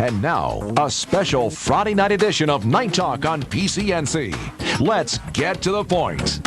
And now, a special Friday night edition of Night Talk on PCNC. Let's get to the point.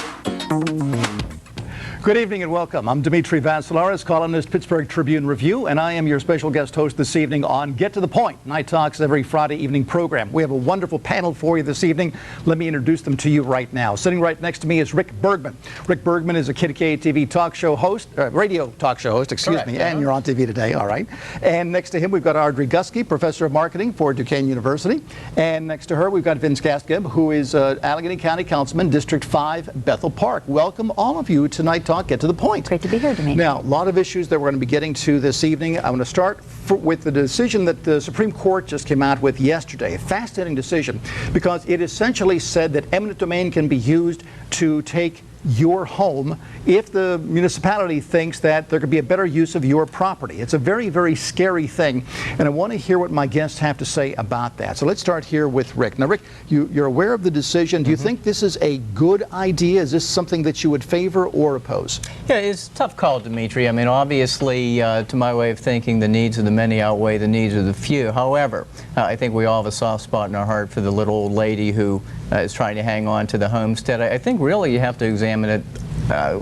Good evening and welcome. I'm Dimitri Vassilaris, columnist, Pittsburgh Tribune Review, and I am your special guest host this evening on Get to the Point, Night Talk's every Friday evening program. We have a wonderful panel for you this evening. Let me introduce them to you right now. Sitting right next to me is Rick Bergman. Rick Bergman is a KDKA TV talk show host, radio talk show host, excuse me, and you're on TV today, all right. And next to him, we've got Audrey Gusky, professor of marketing for Duquesne University. And next to her, we've got Vince Gaskib, who is Allegheny County Councilman, District 5, Bethel Park. Welcome all of you to Night Talk. Get to the point. Great to be here, Dimitri. Now, a lot of issues that we're going to be getting to this evening. I'm going to start with the decision that the Supreme Court just came out with yesterday. A fascinating decision because it essentially said that eminent domain can be used to take your home if the municipality thinks that there could be a better use of your property. It's a very, very scary thing, and I want to hear what my guests have to say about that. So let's start here with Rick. Now, Rick, you're aware of the decision. Do you think this is a good idea? Is this something that you would favor or oppose? Yeah, it's a tough call, Dimitri. I mean, obviously, to my way of thinking, the needs of the many outweigh the needs of the few. However, I think we all have a soft spot in our heart for the little old lady who is trying to hang on to the homestead. I think really you have to examine it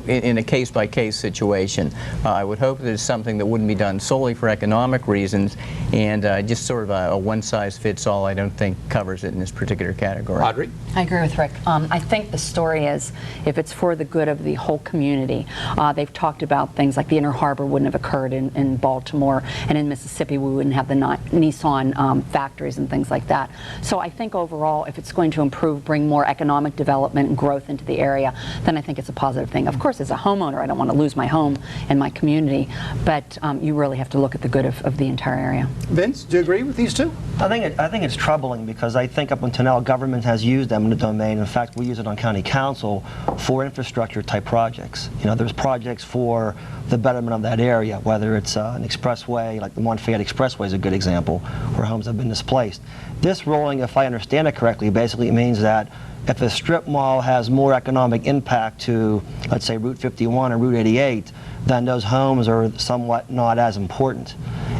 in a case-by-case situation. I would hope that it's something that wouldn't be done solely for economic reasons, and just sort of a one-size-fits-all I don't think covers it in this particular category. Audrey? I agree with Rick. I think the story is if it's for the good of the whole community. They've talked about things like the Inner Harbor wouldn't have occurred in Baltimore, and in Mississippi we wouldn't have the Nissan factories and things like that. So I think overall, if it's going to improve, bring more economic development and growth into the area, then I think it's a positive thing. Of course, as a homeowner, I don't want to lose my home and my community, but you really have to look at the good of the entire area. Vince, do you agree with these two? I think it's troubling because I think up until now government has used eminent domain. In fact, we use it on county council for infrastructure type projects. You know, there's projects for the betterment of that area, whether it's an expressway, like the Montfayette Expressway is a good example, where homes have been displaced. This ruling, if I understand it correctly, basically means that if a strip mall has more economic impact to, let's say, Route 51 or Route 88, then those homes are somewhat not as important.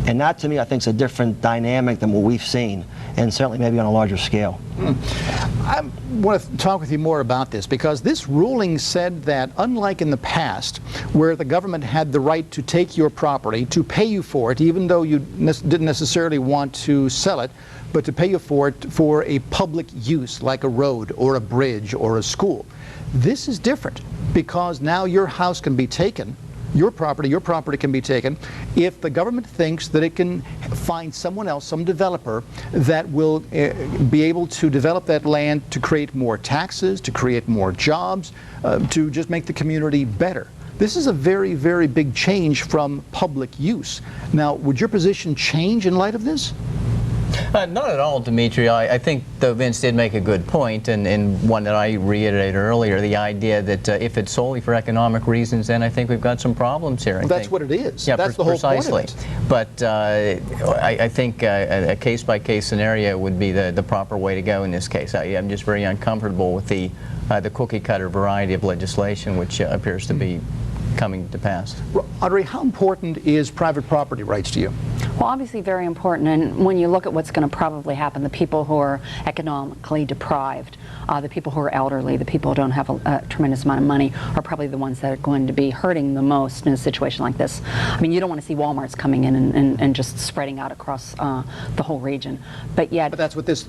And that, to me, I think is a different dynamic than what we've seen, and certainly maybe on a larger scale. I want to talk with you more about this because this ruling said that unlike in the past where the government had the right to take your property, to pay you for it, even though you didn't necessarily want to sell it, but to pay you for it for a public use like a road or a bridge or a school. This is different because now your house can be taken, your property can be taken if the government thinks that it can find someone else, some developer, that will be able to develop that land to create more taxes, to create more jobs, to just make the community better. This is a very, very big change from public use. Now, would your position change in light of this? Not at all, Dimitri. I think, though, Vince did make a good point, and one that I reiterated earlier, the idea that if it's solely for economic reasons, then I think we've got some problems here. That's what it is. Yeah, that's the whole point of it. But I think a case-by-case scenario would be the proper way to go in this case. I'm just very uncomfortable with the cookie-cutter variety of legislation which appears to be coming to pass. Audrey, how important is private property rights to you? Well, obviously very important, and when you look at what's going to probably happen, the people who are economically deprived, the people who are elderly, the people who don't have a tremendous amount of money are probably the ones that are going to be hurting the most in a situation like this. I mean, you don't want to see Walmarts coming in and just spreading out across the whole region, but yet... But that's what this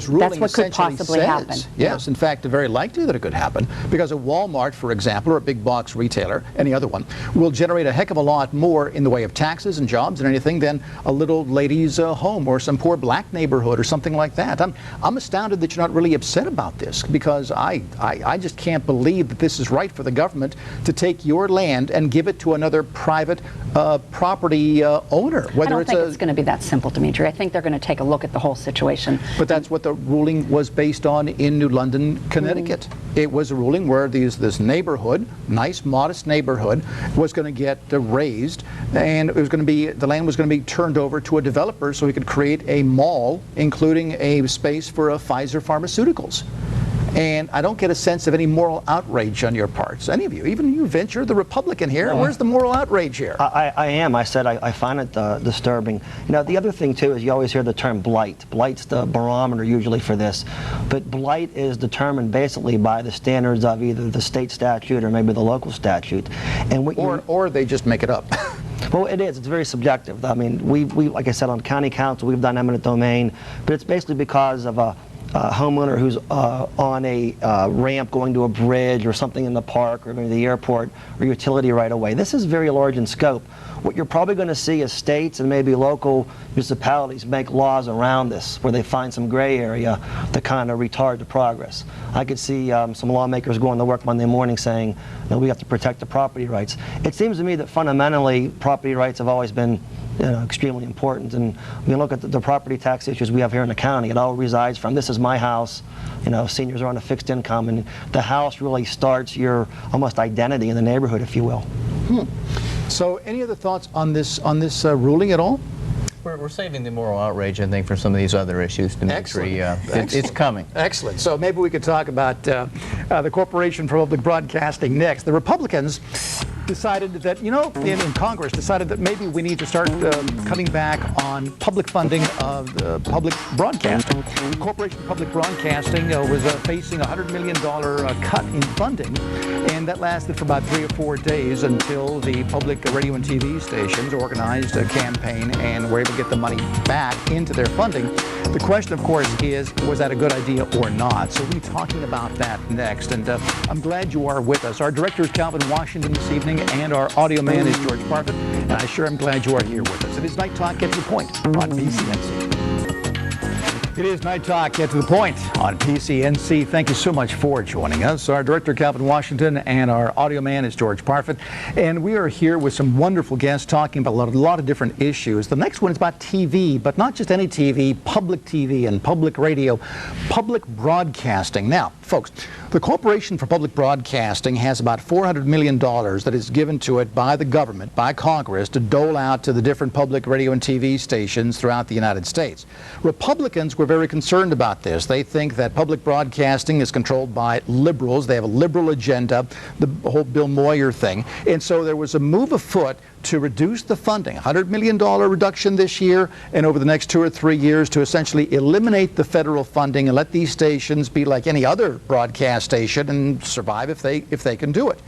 ruling what could essentially possibly says. happen. Yes, in fact, very likely that it could happen, because a Walmart, for example, or a big box retailer, any other one, will generate a heck of a lot more in the way of taxes and jobs and anything than a little lady's home or some poor black neighborhood or something like that. I'm astounded that you're not really upset about this, because I just can't believe that this is right for the government to take your land and give it to another private property owner. I don't think it's going to be that simple, Dimitri. I think they're going to take a look at the whole situation. But that's what the ruling was based on in New London, Connecticut. It was a ruling where this neighborhood, nice, modest neighborhood, was going to get raised, and it was going to be, the land was going to be turned over to a developer so he could create a mall, including a space for Pfizer Pharmaceuticals. And I don't get a sense of any moral outrage on your parts. Any of you, even you, Vince, you're the Republican here. Where's the moral outrage here? I am. I said I find it disturbing. You know, the other thing, too, is you always hear the term blight. Blight's the barometer usually for this. But blight is determined basically by the standards of either the state statute or maybe the local statute. And or they just make it up. Well, it is. It's very subjective. I mean, we like I said, on county council, we've done eminent domain, but it's basically because of a homeowner who's on a ramp going to a bridge or something in the park or maybe the airport or utility right away. This is very large in scope. What you're probably going to see is states and maybe local municipalities make laws around this where they find some gray area to kind of retard the progress. I could see some lawmakers going to work Monday morning saying, no, we have to protect the property rights. It seems to me that fundamentally property rights have always been extremely important. And when you look at the property tax issues we have here in the county, it all resides from this is my house. You know, seniors are on a fixed income, and the house really starts your almost identity in the neighborhood, if you will. So, any other thoughts on this ruling at all? We're saving the moral outrage, I think, for some of these other issues, Dimitri. It's coming. Excellent. So maybe we could talk about the Corporation for Public Broadcasting next. The Republicans decided that, in Congress, decided that maybe we need to start cutting back on public funding of public broadcasting. The Corporation for Public Broadcasting was facing a $100 million cut in funding, and that lasted for about 3 or 4 days until the public radio and TV stations organized a campaign and were able to get the money back into their funding. The question, of course, is, was that a good idea or not? So we'll be talking about that next, and I'm glad you are with us. Our director is Calvin Washington this evening, and our audio man is George Parfit, and I sure am glad you are here with us. It is Night Talk, Get to the Point on PCNC. It is Night Talk, Get to the Point on PCNC. Thank you so much for joining us. Our director, Calvin Washington, and our audio man is George Parfit. And we are here with some wonderful guests talking about a lot of different issues. The next one is about TV, but not just any TV, public TV and public radio, public broadcasting. Now, folks, the Corporation for Public Broadcasting has about $400 million that is given to it by the government, by Congress, to dole out to the different public radio and TV stations throughout the United States. Republicans were very concerned about this. They think that public broadcasting is controlled by liberals. They have a liberal agenda, the whole Bill Moyer thing. And so there was a move afoot to reduce the funding, $100 million reduction this year, and over the next 2 or 3 years to essentially eliminate the federal funding and let these stations be like any other broadcast station and survive if they can do it.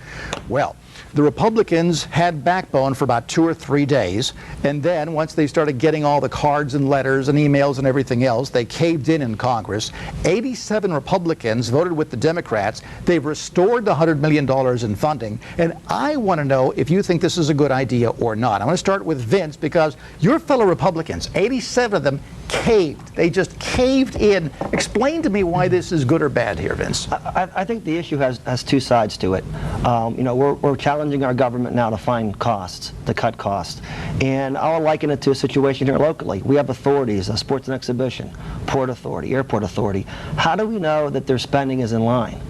Well, the Republicans had backbone for about 2 or 3 days, and then once they started getting all the cards and letters and emails and everything else, they caved in Congress. 87 Republicans voted with the Democrats. They've restored the $100 million in funding, and I want to know if you think this is a good idea or not. I'm going to start with Vince, because your fellow Republicans, 87 of them, caved. They just caved in. Explain to me why this is good or bad here, Vince. I think the issue has two sides to it. We're challenging our government now to find costs, to cut costs. And I'll liken it to a situation here locally. We have authorities, sports and exhibition, port authority, airport authority. How do we know that their spending is in line?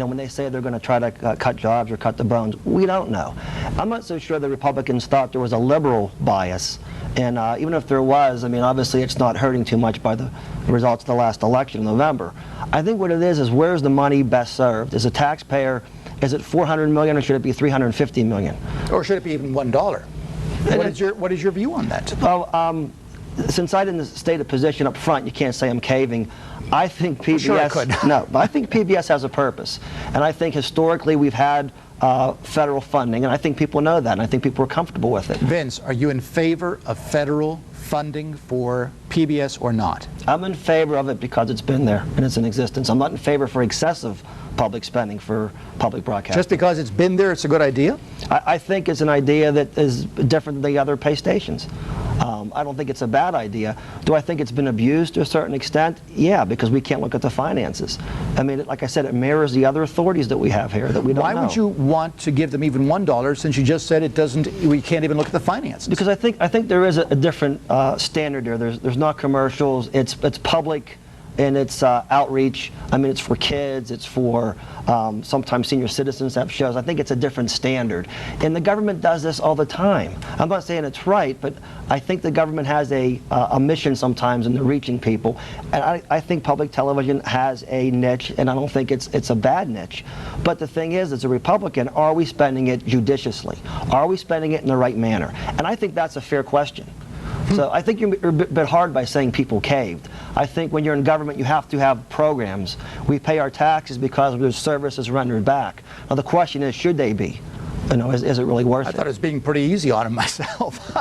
When they say they're going to try to cut jobs or cut the bones, we don't know. I'm not so sure the Republicans thought there was a liberal bias. And even if there was, I mean, obviously it's not hurting too much by the results of the last election in November. I think what it is where's the money best served? As a taxpayer, is it $400 million or should it be $350 million? Or should it be even $1? What is your view on that? Well, since I didn't state a position up front, you can't say I'm caving. I think PBS. Sure I could. No, but I think PBS has a purpose, and I think historically we've had federal funding, and I think people know that, and I think people are comfortable with it. Vince, are you in favor of federal funding for PBS or not? I'm in favor of it because it's been there and it's in existence. I'm not in favor for excessive public spending for public broadcasting. Just because it's been there, it's a good idea? I think it's an idea that is different than the other pay stations. I don't think it's a bad idea. Do I think it's been abused to a certain extent? Yeah, because we can't look at the finances. I mean, like I said, it mirrors the other authorities that we have here that we don't know. Why would you want to give them even $1 since you just said we can't even look at the finances? Because I think there is a different standard there. There's not commercials. It's public. in its outreach. I mean, it's for kids, it's for sometimes senior citizens that have shows. I think it's a different standard. And the government does this all the time. I'm not saying it's right, but I think the government has a mission sometimes in reaching people. And I think public television has a niche, and I don't think it's a bad niche. But the thing is, as a Republican, are we spending it judiciously? Are we spending it in the right manner? And I think that's a fair question. So I think you're a bit hard by saying people caved. I think when you're in government, you have to have programs. We pay our taxes because there's services rendered back. Now the question is, should they be? You know, is it really worth it? I thought it was being pretty easy on him myself.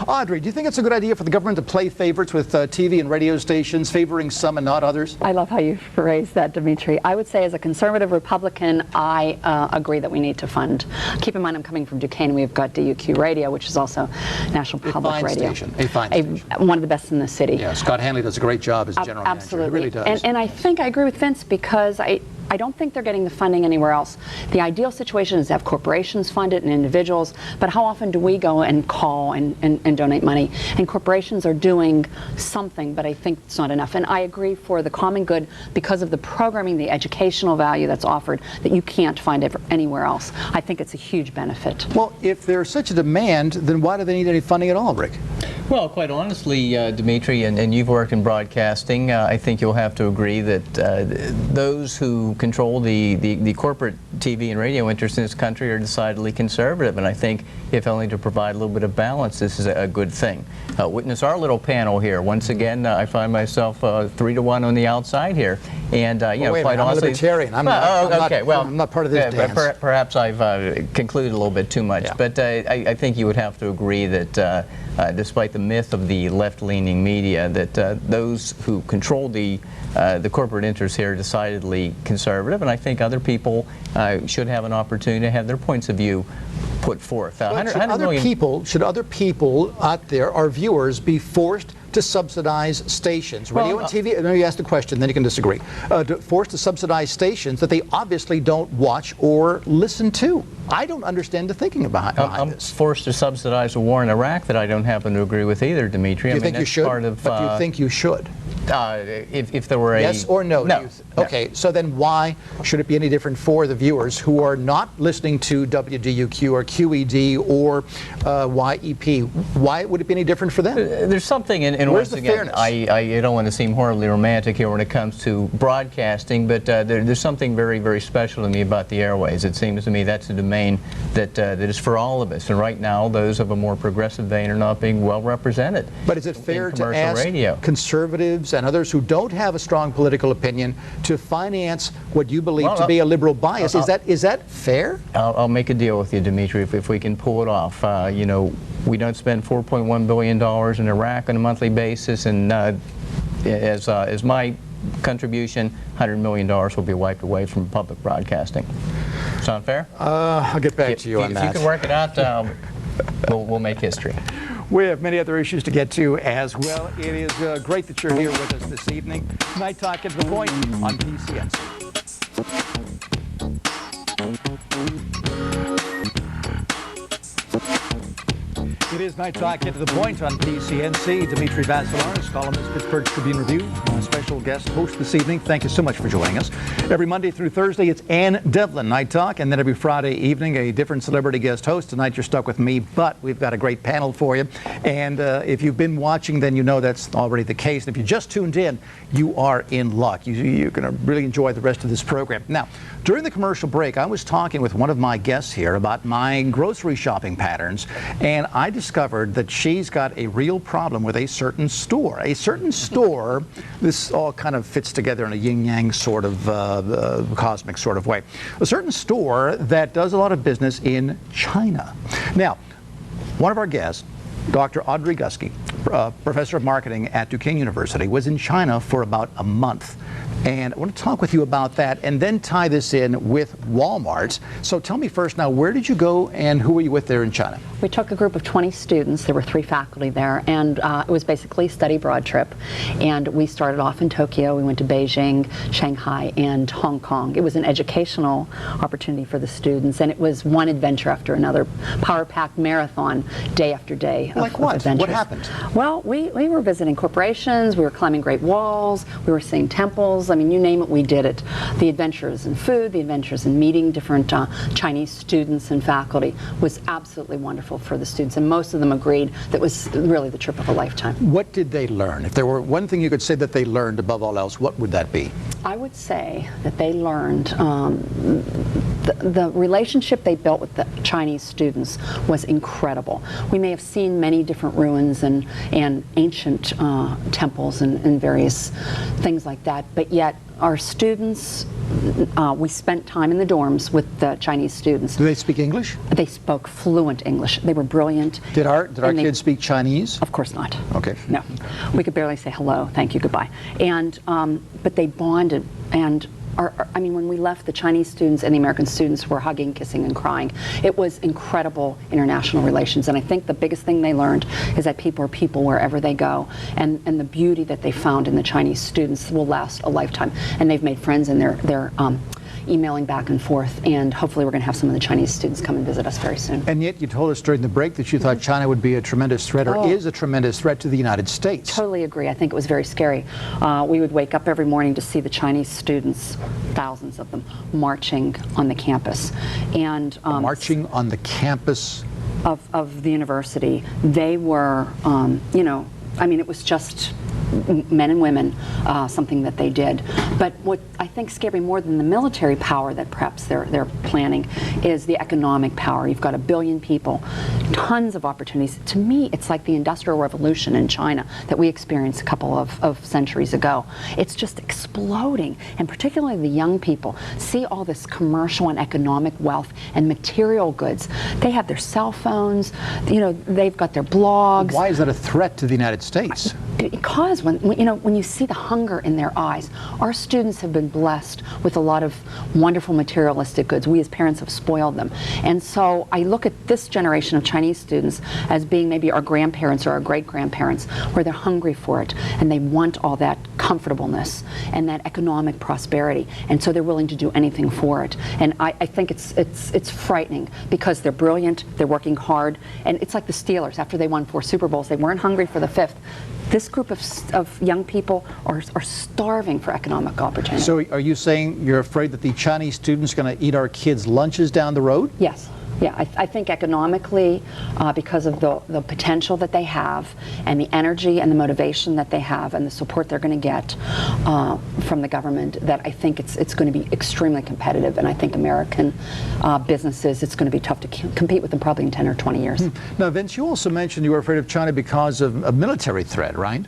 Audrey, do you think it's a good idea for the government to play favorites with TV and radio stations, favoring some and not others? I love how you phrased that, Dimitri. I would say as a conservative Republican, I agree that we need to fund. Keep in mind, I'm coming from Duquesne. We've got DUQ Radio, which is also National Public Radio. A fine station. One of the best in the city. Yeah, Scott Hanley does a great job as general manager. Absolutely. He really does. And I think I agree with Vince because I don't think they're getting the funding anywhere else. The ideal situation is to have corporations fund it and individuals, but how often do we go and call and donate money? And corporations are doing something, but I think it's not enough. And I agree for the common good, because of the programming, the educational value that's offered, that you can't find it anywhere else. I think it's a huge benefit. Well, if there's such a demand, then why do they need any funding at all, Rick? Well, quite honestly, Dimitri, and you've worked in broadcasting, I think you'll have to agree that those who control the corporate TV and radio interests in this country are decidedly conservative, and I think if only to provide a little bit of balance, this is a good thing. Witness our little panel here. Once again, I find myself 3-1 on the outside here, and you know, quite honestly, I'm a libertarian. I'm not part of this dance. Perhaps I've concluded a little bit too much, but I think you would have to agree that despite the myth of the left-leaning media, that those who control the corporate interests here are decidedly conservative, and I think other people should have an opportunity to have their points of view put forth. Should other people out there, our viewers, be forced to subsidize stations, radio and TV? Let me ask the question, then you can disagree. Forced to subsidize stations that they obviously don't watch or listen to. I don't understand the thinking behind this. I'm forced to subsidize a war in Iraq that I don't happen to agree with either, Dimitri. Do you think you should? But do you think you should? If there were a... Yes or no? No. Okay, so then why should it be any different for the viewers who are not listening to WDUQ or QED or YEP? Why would it be any different for them? There's something in Where's once the again, fairness? I don't want to seem horribly romantic here when it comes to broadcasting, but there's something very, very special to me about the airways. It seems to me that's a domain that is for all of us, and right now those of a more progressive vein are not being well represented. But is it fair to ask radio. conservatives and others who don't have a strong political opinion to finance what you believe to be a liberal bias? Is that fair? I'll make a deal with you, Dimitri, if we can pull it off. You know, we don't spend $4.1 billion in Iraq on a monthly basis, and as my contribution, $100 million will be wiped away from public broadcasting. Sound fair? I'll get back to you on that. If you can work it out, we'll make history. We have many other issues to get to as well. It is great that you're here with us this evening. Night Talk at the Point on PCNC. It is Night Talk at the Point on PCNC. Dimitri Vassilaris, columnist, Pittsburgh Tribune Review, special guest host this evening. Thank you so much for joining us. Every Monday through Thursday, it's Ann Devlin Night Talk, and then every Friday evening, a different celebrity guest host. Tonight, you're stuck with me, but we've got a great panel for you. And if you've been watching, then you know that's already the case. And if you just tuned in, you are in luck. You're going to really enjoy the rest of this program. Now, during the commercial break, I was talking with one of my guests here about my grocery shopping patterns, and I discovered that she's got a real problem with a certain store. A certain store, this all kind of fits together in a yin-yang sort of cosmic sort of way. A certain store that does a lot of business in China. Now, one of our guests, Dr. Audrey Gusky, professor of marketing at Duquesne University, was in China for about a month. And I want to talk with you about that and then tie this in with Walmart. So tell me first now, where did you go and who were you with there in China? We took a group of 20 students. There were 3 faculty there, and it was basically a study abroad trip. And we started off in Tokyo. We went to Beijing, Shanghai, and Hong Kong. It was an educational opportunity for the students, and it was one adventure after another, power-packed marathon, day after day. Like what? Adventures. What happened? Well, we were visiting corporations, we were climbing Great Walls, we were seeing temples. I mean, you name it, we did it. The adventures in food, the adventures in meeting different Chinese students and faculty was absolutely wonderful for the students, and most of them agreed that was really the trip of a lifetime. What did they learn? If there were one thing you could say that they learned above all else, what would that be? I would say that they learned the relationship they built with the Chinese students was incredible. We may have seen many different ruins and ancient temples and various things like that, but yet our students, we spent time in the dorms with the Chinese students. Do they speak English? They spoke fluent English. They were brilliant. Did our kids speak Chinese? Of course not. Okay. No. We could barely say hello, thank you, goodbye. And but they bonded, and I mean, when we left, the Chinese students and the American students were hugging, kissing, and crying. It was incredible international relations, and I think the biggest thing they learned is that people are people wherever they go, and the beauty that they found in the Chinese students will last a lifetime. And they've made friends, and they're emailing back and forth, and hopefully we're going to have some of the Chinese students come and visit us very soon. And yet you told us during the break that you thought China would be a tremendous threat, or is a tremendous threat to the United States. Totally agree. I think it was very scary. We would wake up every morning to see the Chinese students, thousands of them, marching on the campus. And marching on the campus of the university. They were, you know, I mean, it was just men and women, something that they did. But what I think scared me more than the military power that perhaps they're planning is the economic power. You've got 1 billion people, tons of opportunities. To me, it's like the Industrial Revolution in China that we experienced a couple of centuries ago. It's just exploding, and particularly the young people see all this commercial and economic wealth and material goods. They have their cell phones, you know, they've got their blogs. Why is that a threat to the United States? Because when you see the hunger in their eyes, our students have been blessed with a lot of wonderful materialistic goods. We as parents have spoiled them. And so I look at this generation of Chinese students as being maybe our grandparents or our great-grandparents, where they're hungry for it and they want all that comfortableness and that economic prosperity, and so they're willing to do anything for it. And I think it's frightening, because they're brilliant, they're working hard, and it's like the Steelers. After they won 4 Super Bowls, they weren't hungry for the 5th. This group of young people are starving for economic opportunity. So are you saying you're afraid that the Chinese students are going to eat our kids' lunches down the road? Yes. Yeah, I think economically, because of the potential that they have, and the energy and the motivation that they have, and the support they're going to get from the government, that I think it's going to be extremely competitive. And I think American businesses, it's going to be tough to compete with them probably in 10 or 20 years. Now, Vince, you also mentioned you were afraid of China because of a military threat, right?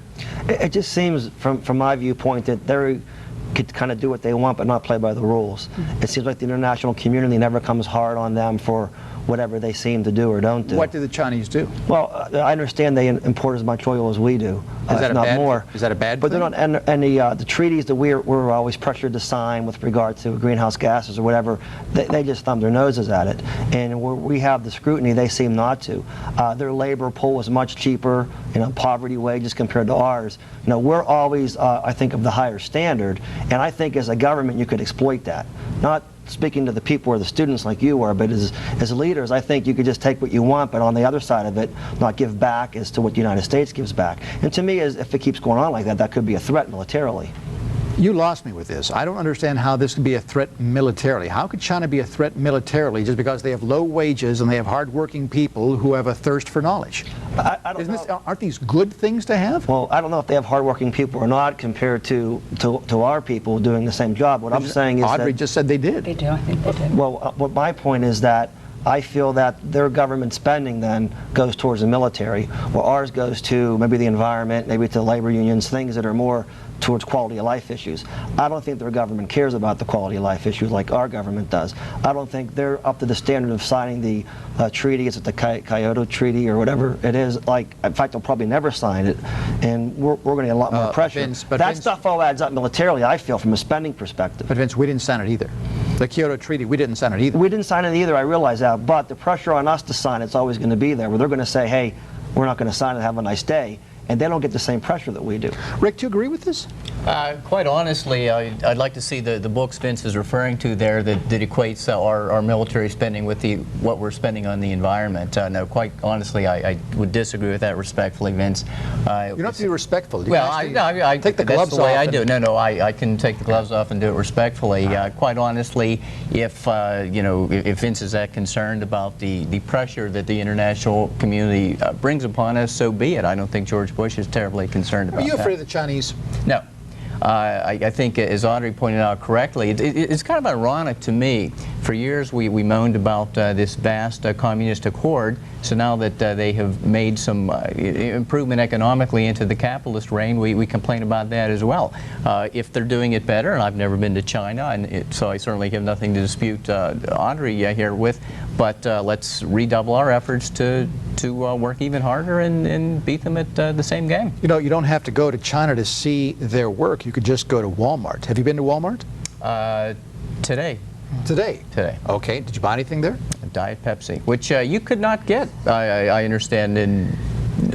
It just seems, from my viewpoint, that they're could kind of do what they want but not play by the rules. It seems like the international community never comes hard on them for whatever they seem to do or don't do. What do the Chinese do? Well, I understand they import as much oil as we do, if not more. Is that a bad But thing? they're not, and the treaties that we're always pressured to sign with regard to greenhouse gases or whatever, they just thumb their noses at it. And where we have the scrutiny, they seem not to. Their labor pool is much cheaper, you know, poverty wages compared to ours. You know, we're always, I think, of the higher standard, and I think as a government you could exploit that. Not speaking to the people or the students like you are, but as leaders, I think you could just take what you want, but on the other side of it, not give back as to what the United States gives back. And to me, if it keeps going on like that, that could be a threat militarily. You lost me with this. I don't understand how this could be a threat militarily. How could China be a threat militarily just because they have low wages and they have hardworking people who have a thirst for knowledge? I don't know. Aren't these good things to have? Well, I don't know if they have hardworking people or not compared to our people doing the same job. What I'm saying is Audrey that, just said they did. They do, I think they do. well, what my point is that I feel that their government spending then goes towards the military, while ours goes to maybe the environment, maybe to labor unions, things that are more towards quality of life issues. I don't think their government cares about the quality of life issues like our government does. I don't think they're up to the standard of signing the treaty. Is it the Kyoto Treaty or whatever it is? Like, in fact, they'll probably never sign it, and we're going to get a lot more pressure. Vince, Stuff all adds up militarily, I feel, from a spending perspective. But Vince, we didn't sign it either. The Kyoto Treaty, we didn't sign it either. We didn't sign it either, I realize that, but the pressure on us to sign it's always going to be there, where they're going to say, hey, we're not going to sign it, have a nice day, and they don't get the same pressure that we do. Rick, do you agree with this? Quite honestly, I'd like to see the books Vince is referring to there that equates our military spending with what we're spending on the environment. No, quite honestly, I would disagree with that respectfully, Vince. You don't have to be respectful. You Well, I take the gloves that's the way off I do it. No, I can take the gloves off and do it respectfully. Quite honestly, if if Vince is that concerned about the pressure that the international community brings upon us, so be it. I don't think George Bush is terribly concerned about Are you that. afraid of the Chinese? No. I think, as Audrey pointed out correctly, it's kind of ironic to me. For years we moaned about this vast communist accord, so now that they have made some improvement economically into the capitalist reign, we complain about that as well. If they're doing it better, and I've never been to China, and so I certainly have nothing to dispute Audrey here with, but let's redouble our efforts to work even harder and beat them at the same game. You know, you don't have to go to China to see their work. You could just go to Walmart. Have you been to Walmart? Today. Today? Today. Okay. Did you buy anything there? Diet Pepsi, which you could not get, I understand,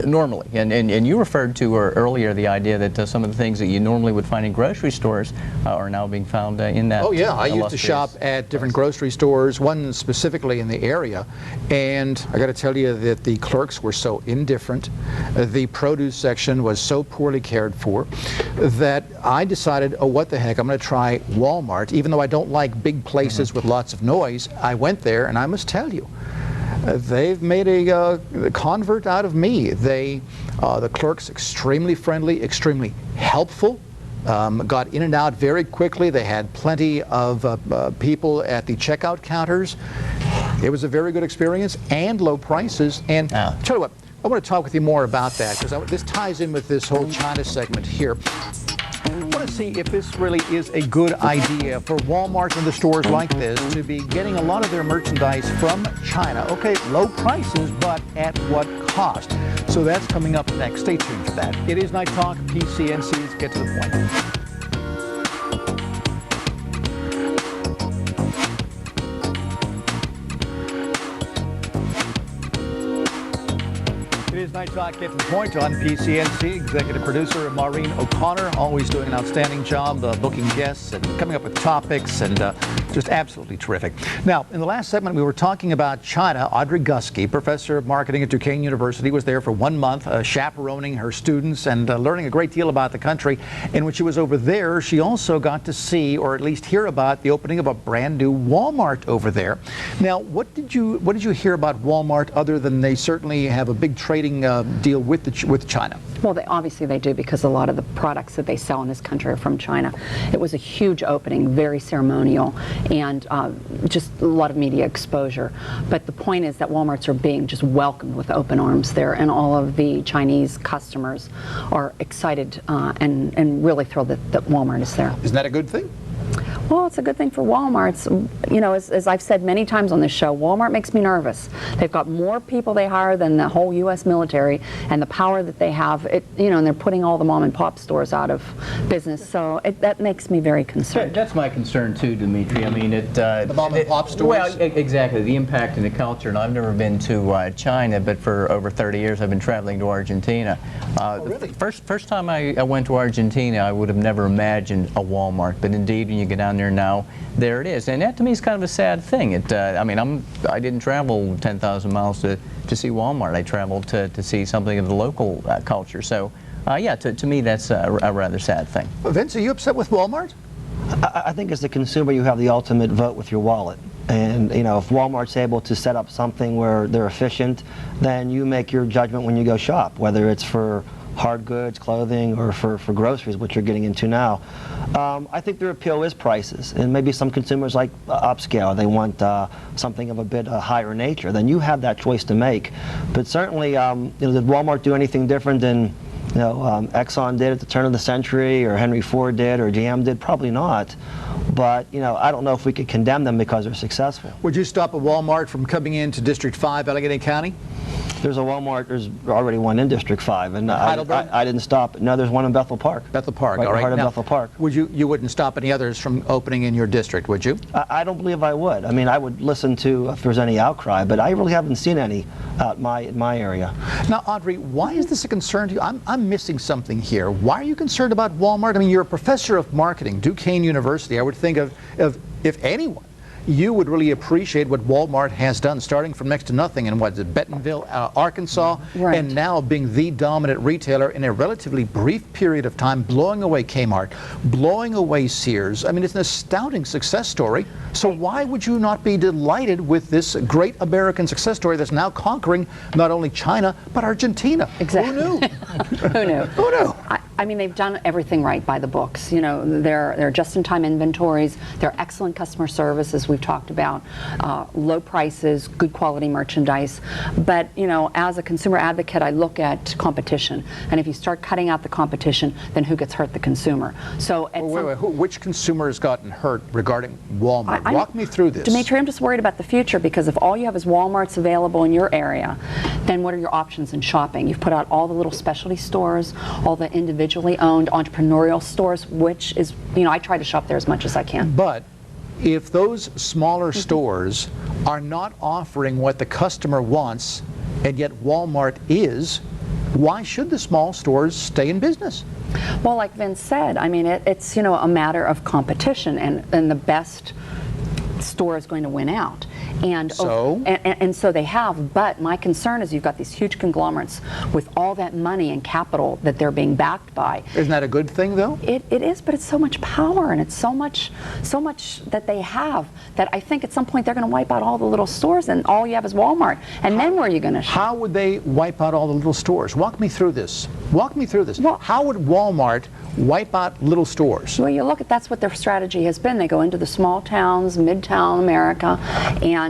normally. And you referred to earlier the idea that some of the things that you normally would find in grocery stores are now being found in that. Oh yeah, I used to shop at different grocery stores, one specifically in the area, and I got to tell you that the clerks were so indifferent, the produce section was so poorly cared for, that I decided, oh what the heck, I'm going to try Walmart. Even though I don't like big places with lots of noise, I went there and I must tell you, they've made a convert out of me. The clerks extremely friendly, extremely helpful, got in and out very quickly. They had plenty of people at the checkout counters. It was a very good experience and low prices. And tell you what, I want to talk with you more about that because this ties in with this whole China segment here. I want to see if this really is a good idea for Walmart and the stores like this to be getting a lot of their merchandise from China. Okay, low prices, but at what cost? So that's coming up next. Stay tuned for that. It is Night Talk, PCNC's Get to the Point. It is Night Talk, Get to the Point on PCNC. Executive producer Maureen O'Connor, always doing an outstanding job booking guests and coming up with topics, and just absolutely terrific. Now, in the last segment, we were talking about China. Audrey Gusky, professor of marketing at Duquesne University, was there for 1 month, chaperoning her students and learning a great deal about the country. And when she was over there, she also got to see, or at least hear about, the opening of a brand new Walmart over there. Now, what did you hear about Walmart other than they certainly have a big trading deal with China? Well, obviously they do, because a lot of the products that they sell in this country are from China. It was a huge opening, very ceremonial, and just a lot of media exposure. But the point is that Walmarts are being just welcomed with open arms there, and all of the Chinese customers are excited and really thrilled that Walmart is there. Isn't that a good thing? Well, it's a good thing for Walmart's. You know, as I've said many times on this show, Walmart makes me nervous. They've got more people they hire than the whole U.S. military, and the power that they have, and they're putting all the mom and pop stores out of business. So that makes me very concerned. That's my concern too, Dimitri. I mean, the mom and pop stores? Well, exactly. The impact in the culture. And I've never been to China, but for over 30 years I've been traveling to Argentina. Really? First time I went to Argentina, I would have never imagined a Walmart, but indeed when you get down there now, there it is. And that to me is kind of a sad thing. I mean, I didn't travel 10,000 miles to see Walmart. I traveled to see something of the local culture. So yeah, to me that's a rather sad thing. Vince, are you upset with Walmart? I think as a consumer you have the ultimate vote with your wallet. And if Walmart's able to set up something where they're efficient, then you make your judgment when you go shop, whether it's for hard goods, clothing, or for groceries, which you're getting into now. I think their appeal is prices, and maybe some consumers like upscale. They want something of a bit higher nature. Then you have that choice to make. But certainly, did Walmart do anything different than Exxon did at the turn of the century, or Henry Ford did, or GM did? Probably not. But I don't know if we could condemn them because they're successful. Would you stop a Walmart from coming into District 5, Allegheny County? There's a Walmart. There's already one in District 5, and I didn't stop. No, there's one in Bethel Park. Bethel Park, right all right. Heart of Now, Bethel Park. You wouldn't stop any others from opening in your district, would you? I don't believe I would. I mean, I would listen to if there's any outcry, but I really haven't seen any out in my area. Now, Audrey, why is this a concern to you? I'm missing something here. Why are you concerned about Walmart? I mean, you're a professor of marketing, Duquesne University. I would think of if anyone, you would really appreciate what Walmart has done, starting from next to nothing in Bentonville, Arkansas, right. and now being the dominant retailer in a relatively brief period of time, blowing away Kmart, blowing away Sears. I mean, it's an astounding success story. So why would you not be delighted with this great American success story that's now conquering not only China, but Argentina? Exactly. Who knew? Who knew? Who knew? I mean, they've done everything right by the books. You know, they're just-in-time inventories, they're excellent customer service, as we've talked about, low prices, good quality merchandise. But, you know, as a consumer advocate, I look at competition. And if you start cutting out the competition, then who gets hurt? The consumer. So, which consumer has gotten hurt regarding Walmart? Walk me through this. Dimitri, I'm just worried about the future, because if all you have is Walmarts available in your area, then what are your options in shopping? You've put out all the little specialty stores, all the individually owned entrepreneurial stores, which is, you know, I try to shop there as much as I can. But if those smaller stores are not offering what the customer wants, and yet Walmart is, why should the small stores stay in business? Well, like Vince said, I mean, it's, you know, a matter of competition, and the best store is going to win out. And so? And so they have, but my concern is you've got these huge conglomerates with all that money and capital that they're being backed by. Isn't that a good thing, though? It is, but it's so much power, and it's so much that they have, that I think at some point they're going to wipe out all the little stores, and all you have is Walmart. And then where are you going to shop? How would they wipe out all the little stores? Walk me through this. Walk me through this. Well, how would Walmart wipe out little stores? Well, you look at, that's what their strategy has been. They go into the small towns, midtown America, and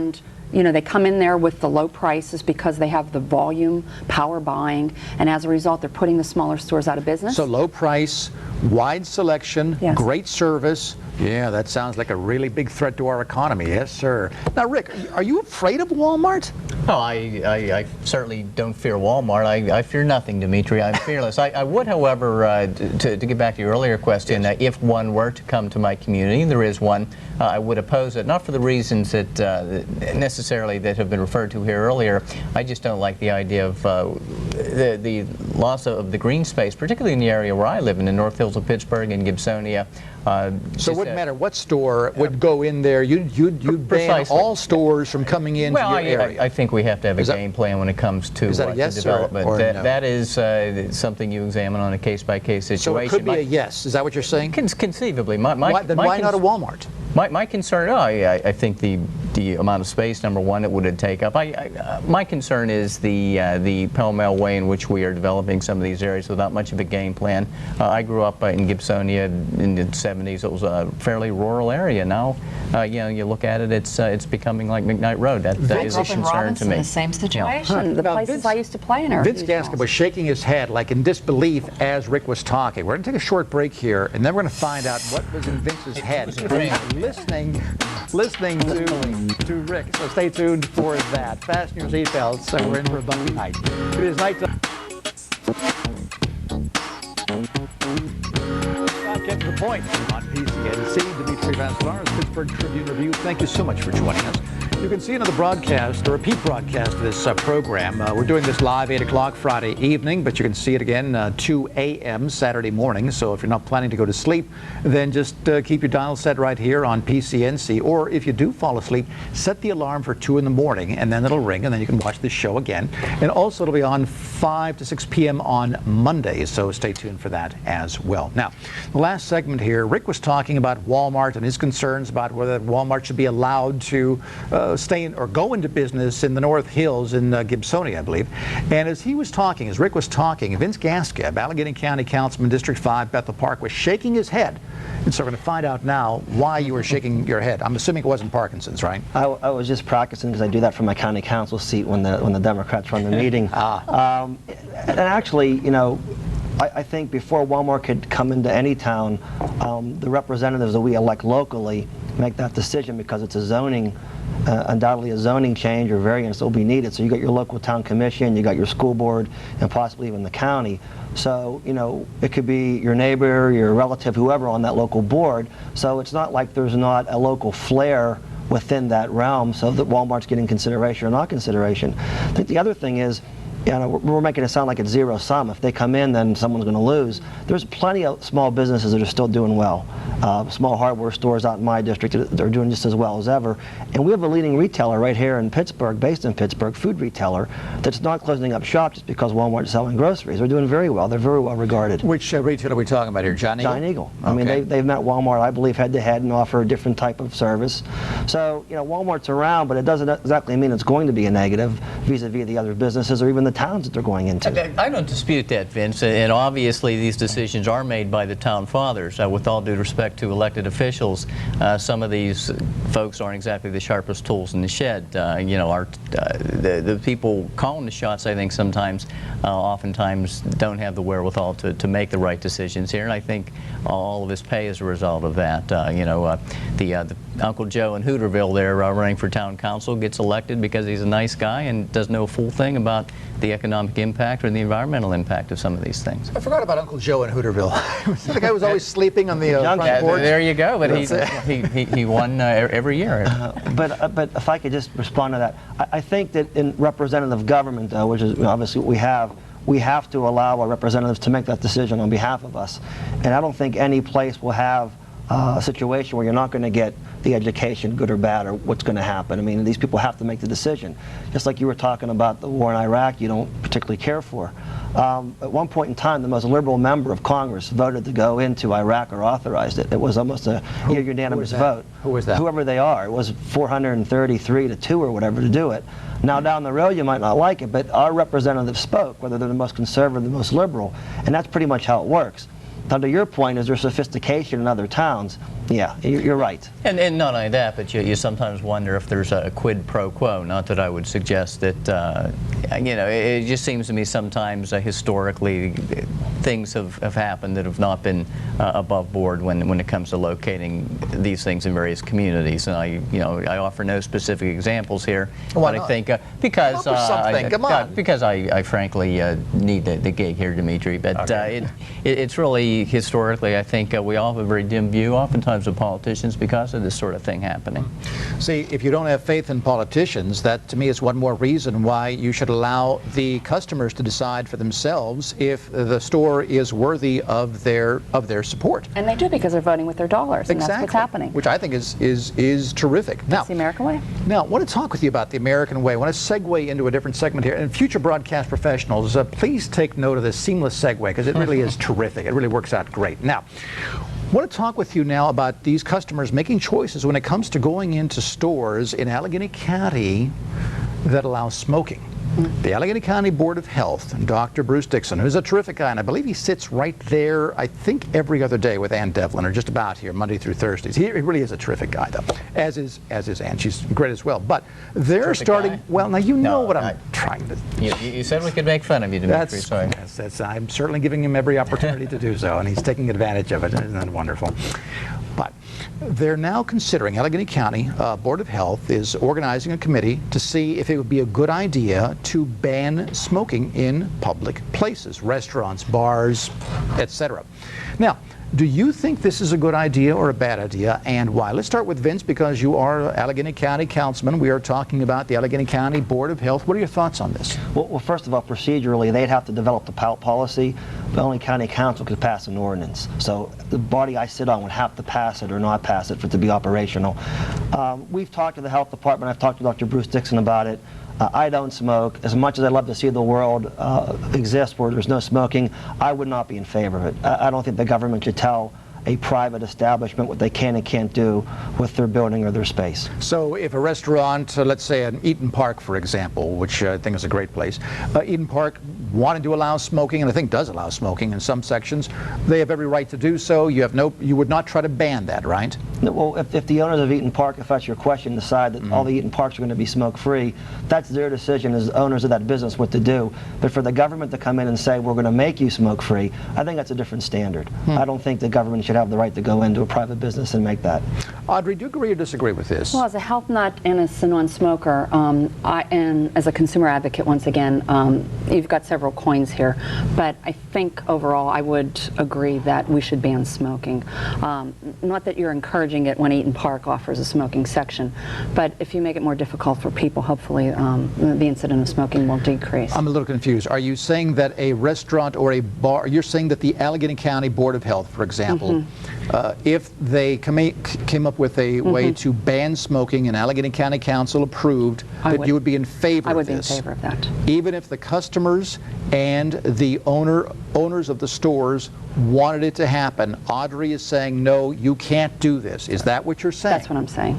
you know, they come in there with the low prices because they have the volume, power buying, and as a result, they're putting the smaller stores out of business. So low price, wide selection, yes. Great service. Yeah, that sounds like a really big threat to our economy. Yes, sir. Now, Rick, are you afraid of Walmart? Oh, I certainly don't fear Walmart. I fear nothing, Dimitri. I'm fearless. I would, however, to get back to your earlier question, yes. If one were to come to my community, and there is one, I would oppose it, not for the reasons that necessarily that have been referred to here earlier. I just don't like the idea of the loss of the green space, particularly in the area where I live in the North Hills of Pittsburgh and Gibsonia. So it wouldn't matter what store would go in there. You'd ban all stores from coming into your area. I think we have to have a game plan when it comes to, yes development. or no? That is something you examine on a case-by-case situation. So it could be a yes. Is that what you're saying? Conceivably. Why not a Walmart? My concern, I think the amount of space, number one, it would take up. My concern is the pell-mell way in which we are developing some of these areas without much of a game plan. I grew up in Gibsonia in the 70s. It was a fairly rural area. Now, you know, you look at it, it's becoming like McKnight Road. That is a concern to me. The same situation. The places I used to play in are Vince Gaskin was shaking his head like in disbelief as Rick was talking. We're going to take a short break here, and then we're going to find out what was in Vince's head listening to Rick. So stay tuned for that. Fasten your seatbelts. So we're in for a bumpy night. It is nighttime. Get to the point on PCNC. Dimitri Vasquez, Pittsburgh Tribune Review. Thank you so much for joining us. You can see another broadcast, a repeat broadcast of this program. We're doing this live 8 o'clock Friday evening, but you can see it again 2 a.m. Saturday morning. So if you're not planning to go to sleep, then just keep your dial set right here on PCNC. Or if you do fall asleep, set the alarm for 2 in the morning, and then it'll ring, and then you can watch this show again. And also it'll be on 5 to 6 p.m. on Mondays, so stay tuned for that as well. Now, the last segment here, Rick was talking about Walmart and his concerns about whether Walmart should be allowed to stay in, or go into business in the North Hills in Gibsonia, I believe. And as Rick was talking, Vince Gaskin, Allegheny County Councilman, District 5, Bethel Park, was shaking his head. And so we're going to find out now why you were shaking your head. I'm assuming it wasn't Parkinson's, right? I was just practicing because I do that for my county council seat when the Democrats run the meeting. And actually, you know, I think before Walmart could come into any town, the representatives that we elect locally make that decision because it's a zoning undoubtedly a zoning change or variance will be needed. So you got your local town commission, you got your school board, and possibly even the county. So, you know, it could be your neighbor, your relative, whoever on that local board. So it's not like there's not a local flair within that realm, so that Walmart's getting consideration or not consideration. I think the other thing is, you know, we're making it sound like it's zero sum. If they come in, then someone's going to lose. There's plenty of small businesses that are still doing well. Small hardware stores out in my district that are doing just as well as ever. And we have a leading retailer right here in Pittsburgh, based in Pittsburgh, food retailer, that's not closing up shop just because Walmart's selling groceries. They're doing very well. They're very well regarded. Which retailer are we talking about here? John Eagle? John Eagle. Okay. I mean, they've met Walmart, I believe, head to head and offer a different type of service. So, you know, Walmart's around, but it doesn't exactly mean it's going to be a negative vis-a-vis the other businesses or even the towns that they're going into. I don't dispute that, Vince, and obviously these decisions are made by the town fathers. With all due respect to elected officials, some of these folks aren't exactly the sharpest tools in the shed. You know, the people calling the shots, I think, sometimes, oftentimes don't have the wherewithal to make the right decisions here, and I think all of us pay as a result of that. You know, the Uncle Joe in Hooterville there running for town council gets elected because he's a nice guy and doesn't know a full thing about the economic impact or the environmental impact of some of these things. I forgot about Uncle Joe in Hooterville. The guy was always sleeping on the front porch. There you go, but he won every year. But if I could just respond to that, I think that in representative government, though, which is obviously what we have to allow our representatives to make that decision on behalf of us. And I don't think any place will have a situation where you're not going to get the education, good or bad, or what's going to happen. I mean, these people have to make the decision. Just like you were talking about the war in Iraq you don't particularly care for. At one point in time, the most liberal member of Congress voted to go into Iraq or authorized it. It was almost a unanimous vote. Who was that? Whoever they are. It was 433 to 2 or whatever to do it. Now down the road you might not like it, but our representatives spoke, whether they're the most conservative or the most liberal, and that's pretty much how it works. Now, to your point, is there sophistication in other towns? Yeah, you're right. And not only that, but you sometimes wonder if there's a quid pro quo. Not that I would suggest that, you know, it just seems to me sometimes historically things have happened that have not been above board when it comes to locating these things in various communities. And I offer no specific examples here. Why but not? I think because Come on. because I frankly need the gig here, Dimitri. But Okay. it's really historically, I think we all have a very dim view, oftentimes, of politicians because of this sort of thing happening. See, if you don't have faith in politicians, that to me is one more reason why you should allow the customers to decide for themselves if the store is worthy of their support. And they do, because they're voting with their dollars, and that's what's happening. Which I think is terrific. Now, That's the American way. Now, I want to talk with you about the American way. I want to segue into a different segment here. And future broadcast professionals, please take note of this seamless segue, because it really is terrific. It really works out great. Now, I want to talk with you now about these customers making choices when it comes to going into stores in Allegheny County that allow smoking. The Allegheny County Board of Health, Dr. Bruce Dixon, who's a terrific guy, and I believe he sits right there, I think, every other day with Ann Devlin, or just about here, Monday through Thursdays. He really is a terrific guy, though, as is Ann. She's great as well. But they're Terrific starting, guy? well, now you know what I'm trying to... You said we could make fun of you, Dimitri. Sorry. I'm certainly giving him every opportunity to do so, and he's taking advantage of it. Isn't that wonderful? But they're now considering, Allegheny County Board of Health is organizing a committee to see if it would be a good idea to ban smoking in public places, restaurants, bars, etc. Now, do you think this is a good idea or a bad idea, and why? Let's start with Vince, because you are Allegheny County Councilman. We are talking about the Allegheny County Board of Health. What are your thoughts on this? Well, first of all, procedurally, they'd have to develop the policy. The only county council could pass an ordinance. So the body I sit on would have to pass it or not pass it for it to be operational. We've talked to the health department. I've talked to Dr. Bruce Dixon about it. I don't smoke. As much as I'd love to see the world exist where there's no smoking, I would not be in favor of it. I don't think the government should tell a private establishment what they can and can't do with their building or their space. So if a restaurant, let's say an Eaton Park, for example, which I think is a great place, Eaton Park wanted to allow smoking, and I think does allow smoking in some sections, they have every right to do so. You would not try to ban that, right? Well, if the owners of Eaton Park, if that's your question, decide that all the Eaton Parks are going to be smoke-free, that's their decision as owners of that business what to do. But for the government to come in and say, we're going to make you smoke-free, I think that's a different standard. I don't think the government should should have the right to go into a private business and make that. Audrey, do you agree or disagree with this? Well, as a health nut and as a non-smoker, and as a consumer advocate, once again, you've got several coins here, but I think overall I would agree that we should ban smoking. Not that you're encouraging it when Eaton Park offers a smoking section, but if you make it more difficult for people, hopefully the incident of smoking will decrease. I'm a little confused. Are you saying that a restaurant or a bar, you're saying that the Allegheny County Board of Health, for example, if they came up with a way to ban smoking and Allegheny County Council approved, you would be in favor of this? I would be in favor of that. Even if the customers and the owners of the stores wanted it to happen, Audrey is saying, no, you can't do this. Is that what you're saying? That's what I'm saying.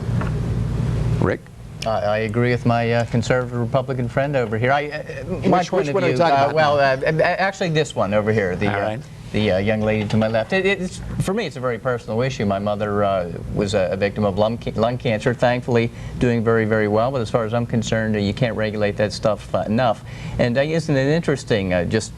Rick? I agree with my conservative Republican friend over here. My Which point of one are view, we talking about actually this one over here, the young lady to my left. For me, it's a very personal issue. My mother was a victim of lung cancer, thankfully doing very, very well, but as far as I'm concerned, you can't regulate that stuff enough. And isn't it interesting, just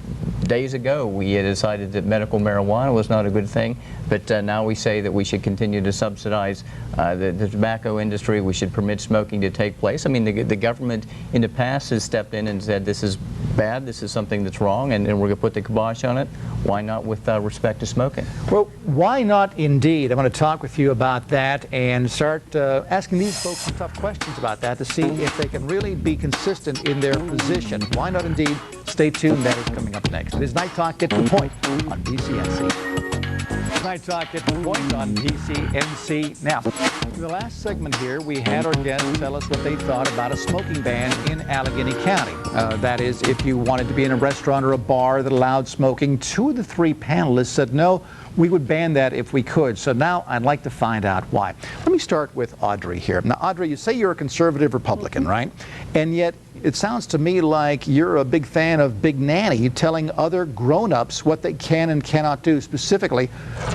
days ago we had decided that medical marijuana was not a good thing, but now we say that we should continue to subsidize the tobacco industry, we should permit smoking to take place. I mean, the government in the past has stepped in and said this is bad, this is something that's wrong, and we're going to put the kibosh on it. Why not with respect to smoking? Well, why not indeed? I'm going to talk with you about that and start asking these folks some tough questions about that to see if they can really be consistent in their position. Why not indeed? Stay tuned. That is coming up next. It is Night Talk, Get to the Point on PCNC. Night Talk, Get to the Point on PCNC. Now, in the last segment here, we had our guests tell us what they thought about a smoking ban in Allegheny County. That is, if you wanted to be in a restaurant or a bar that allowed smoking, 2 of the 3 panelists said no, we would ban that if we could. So now I'd like to find out why. Let me start with Audrey here. Now, Audrey, you say you're a conservative Republican, right? And yet it sounds to me like you're a big fan of Big Nanny telling other grown-ups what they can and cannot do. Specifically,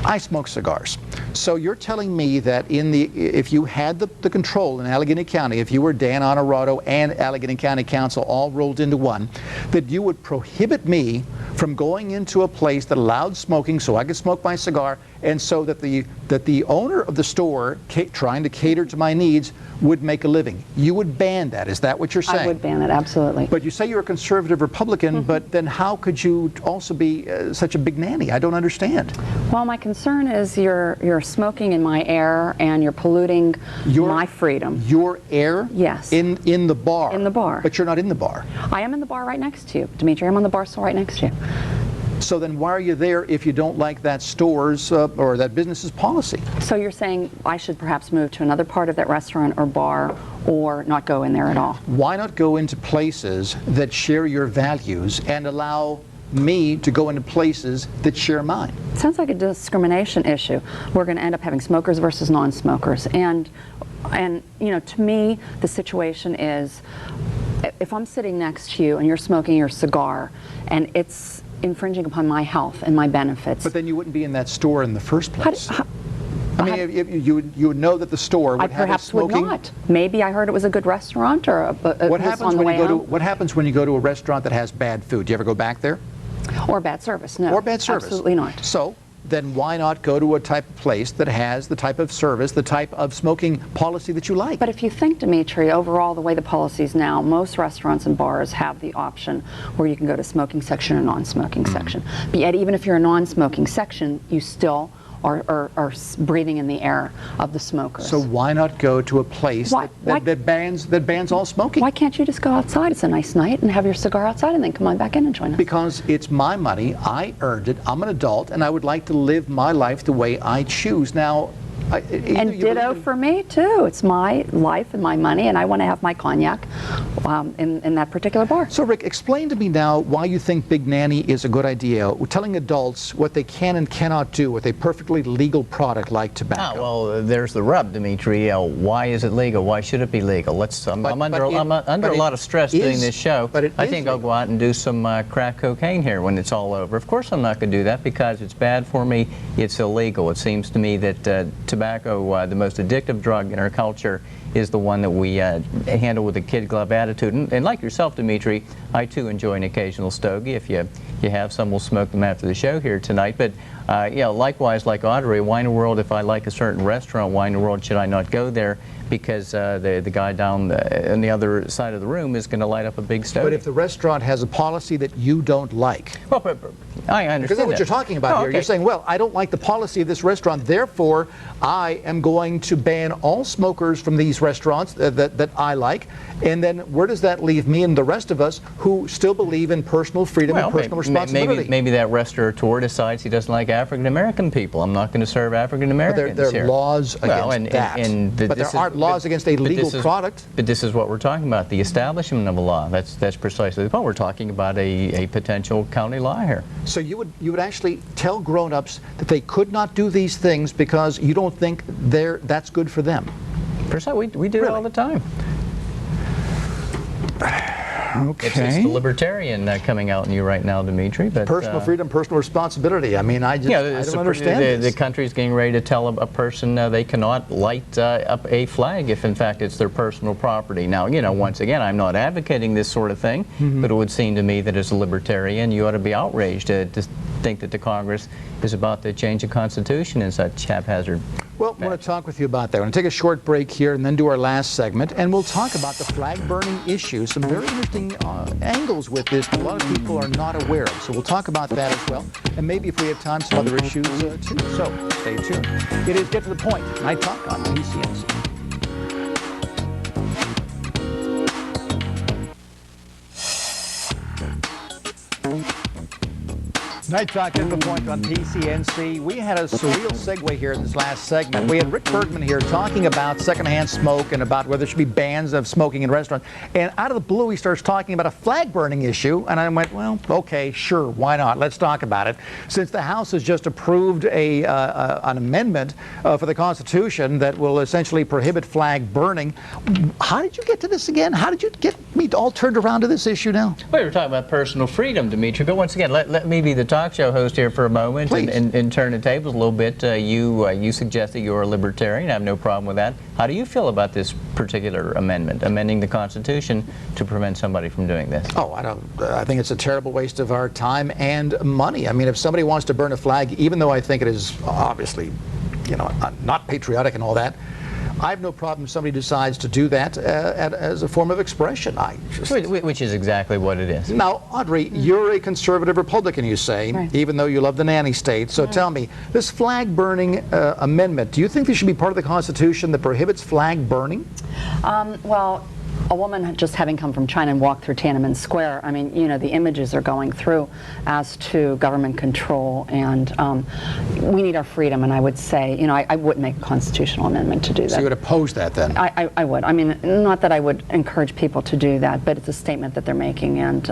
I smoke cigars. So you're telling me that if you had the control in Allegheny County, if you were Dan Honorado and Allegheny County Council all rolled into one, that you would prohibit me from going into a place that allowed smoking so I could smoke my cigar, and so that the owner of the store trying to cater to my needs would make a living. You would ban that. Is that what you're saying? I would ban it, absolutely. But you say you're a conservative Republican, but then how could you also be such a big nanny? I don't understand. Well, my concern is you're smoking in my air and you're polluting my freedom. Your air? Yes. In the bar? In the bar. But you're not in the bar. I am in the bar right next to you, Dimitri. I'm on the bar stool right next to you. So then why are you there if you don't like that store's or that business's policy? So you're saying I should perhaps move to another part of that restaurant or bar, or not go in there at all? Why not go into places that share your values and allow me to go into places that share mine? It sounds like a discrimination issue. We're going to end up having smokers versus non-smokers. And you know, to me, the situation is, if I'm sitting next to you and you're smoking your cigar and it's infringing upon my health and my benefits. But then you wouldn't be in that store in the first place. I mean, you would know that the store would have smoking. Would not. Maybe I heard it was a good restaurant, or what happens when you go to what happens when you go to a restaurant that has bad food? Do you ever go back there? Or bad service? No. Or bad service? Absolutely not. So then why not go to a type of place that has the type of service, the type of smoking policy that you like? But if you think, Dimitri, overall the way the policy is now, most restaurants and bars have the option where you can go to smoking section or non-smoking section. But yet even if you're a non-smoking section, you still are breathing in the air of the smokers. So why not go to a place that bans all smoking? Why can't you just go outside? It's a nice night and have your cigar outside and then come on back in and join us. Because it's my money, I earned it, I'm an adult, and I would like to live my life the way I choose. Now, and ditto for me too. It's my life and my money, and I want to have my cognac in that particular bar. So Rick, explain to me now why you think Big Nanny is a good idea. We're telling adults what they can and cannot do with a perfectly legal product like tobacco. Well, there's the rub, Dimitri. Why is it legal? Why should it be legal? I'm under a lot of stress doing this show. I think I'll go out and do some crack cocaine here when it's all over. Of course I'm not going to do that because it's bad for me. It's illegal. It seems to me that tobacco, the most addictive drug in our culture, is the one that we handle with a kid glove attitude. And like yourself, Dimitri, I too enjoy an occasional stogie. If you have some, we'll smoke them after the show here tonight. But Likewise, like Audrey, why in the world, if I like a certain restaurant, why in the world should I not go there? Because the guy down on the other side of the room is going to light up a big stove. But if the restaurant has a policy that you don't like, well, I understand because that's what you're talking about here. Okay. You're saying, well, I don't like the policy of this restaurant, therefore I am going to ban all smokers from these restaurants that I like. And then where does that leave me and the rest of us who still believe in personal freedom and personal responsibility? Maybe that restaurateur decides he doesn't like African American people. I'm not going to serve African Americans There here. are laws against that. But there aren't laws against a legal product. But this is what we're talking about, the establishment of a law. That's precisely the point. We're talking about a potential county law here. So you would actually tell grown-ups that they could not do these things because you don't think that's good for them? We do it all the time. Okay. It's the libertarian coming out in you right now, Dimitri. But personal freedom, personal responsibility. I mean, I don't understand this. The country's getting ready to tell a person they cannot light up a flag if, in fact, it's their personal property. Now, once again, I'm not advocating this sort of thing, but it would seem to me that as a libertarian, you ought to be outraged to think that the Congress is about to change the Constitution in such haphazard. Well, I want to talk with you about that. We're going to take a short break here and then do our last segment, and we'll talk about the flag burning issue. Some very interesting angles with this that a lot of people are not aware of. So we'll talk about that as well, and maybe if we have time, some other issues too. So stay tuned. It is Get to the Point, Night Talk on PCNC. Night Talk at the Point on PCNC. We had a surreal segue here in this last segment. We had Rick Bergman here talking about secondhand smoke and about whether there should be bans of smoking in restaurants. And out of the blue, he starts talking about a flag burning issue. And I went, well, okay, sure, why not? Let's talk about it. Since the House has just approved an amendment for the Constitution that will essentially prohibit flag burning, how did you get to this again? How did you get me all turned around to this issue now? Well, we were talking about personal freedom, Dimitri. But once again, let me be the talk show host here for a moment and turn the tables a little bit. You suggest that you're a libertarian. I have no problem with that. How do you feel about this particular amendment, amending the Constitution to prevent somebody from doing this? Oh, I think it's a terrible waste of our time and money. I mean, if somebody wants to burn a flag, even though I think it is obviously, not patriotic and all that, I have no problem if somebody decides to do that as a form of expression. Which is exactly what it is. Now, Audrey, you're a conservative Republican, you say, right, even though you love the nanny state. So tell me, this flag burning amendment, do you think this should be part of the Constitution that prohibits flag burning? Well, a woman just having come from China and walked through Tiananmen Square, I mean, the images are going through as to government control, and we need our freedom, and I would say, I wouldn't make a constitutional amendment to do that. So you would oppose that then? I would. I mean, not that I would encourage people to do that, but it's a statement that they're making, and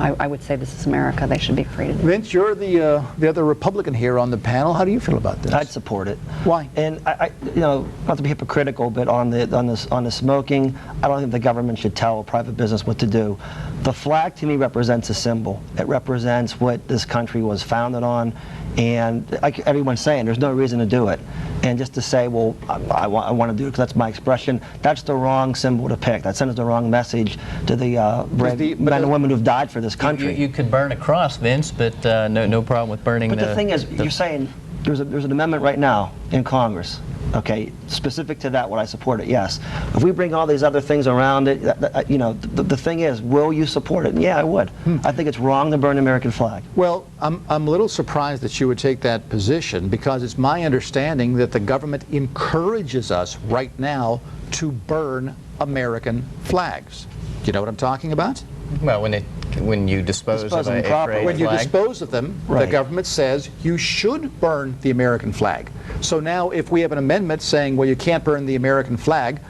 I would say this is America. They should be free to do it. Vince, you're the other Republican here on the panel. How do you feel about this? I'd support it. Why? And not to be hypocritical, but on the smoking, I don't think the government should tell a private business what to do. The flag to me represents a symbol. It represents what this country was founded on, and like everyone's saying, there's no reason to do it. And just to say, well, I want to do it because that's my expression, that's the wrong symbol to pick. That sends the wrong message to the brave men and women who've died for this country. You could burn a cross, Vince, but no problem with burning. But the thing is, you're saying there's an amendment right now in Congress. Okay, specific to that, would I support it? Yes. If we bring all these other things around it, the thing is, will you support it? And yeah, I would. I think it's wrong to burn the American flag. Well, I'm a little surprised that you would take that position, because it's my understanding that the government encourages us right now to burn American flags. Do you know what I'm talking about? Well, when you dispose of a flag. When you dispose of them, the government says you should burn the American flag. So now if we have an amendment saying, well, you can't burn the American flag,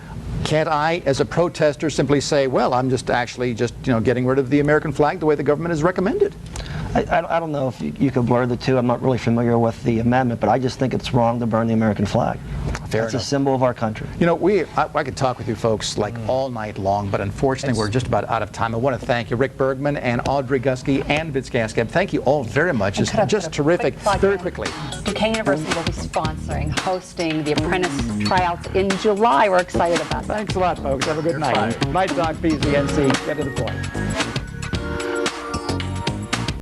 can't I, as a protester, simply say, well, I'm just getting rid of the American flag the way the government has recommended? I don't know if you could blur the two. I'm not really familiar with the amendment, but I just think it's wrong to burn the American flag. It's a symbol of our country. I could talk with you folks all night long, but unfortunately we're just about out of time. I want to thank you, Rick Bergman and Audrey Gusky and Vince Gascab. Thank you all very much. It's just terrific. Very quickly. Duquesne University will be hosting the apprentice tryouts in July. We're excited about that. Thanks a lot, folks. Have a good night. Night Talk PCNC. Get to the point.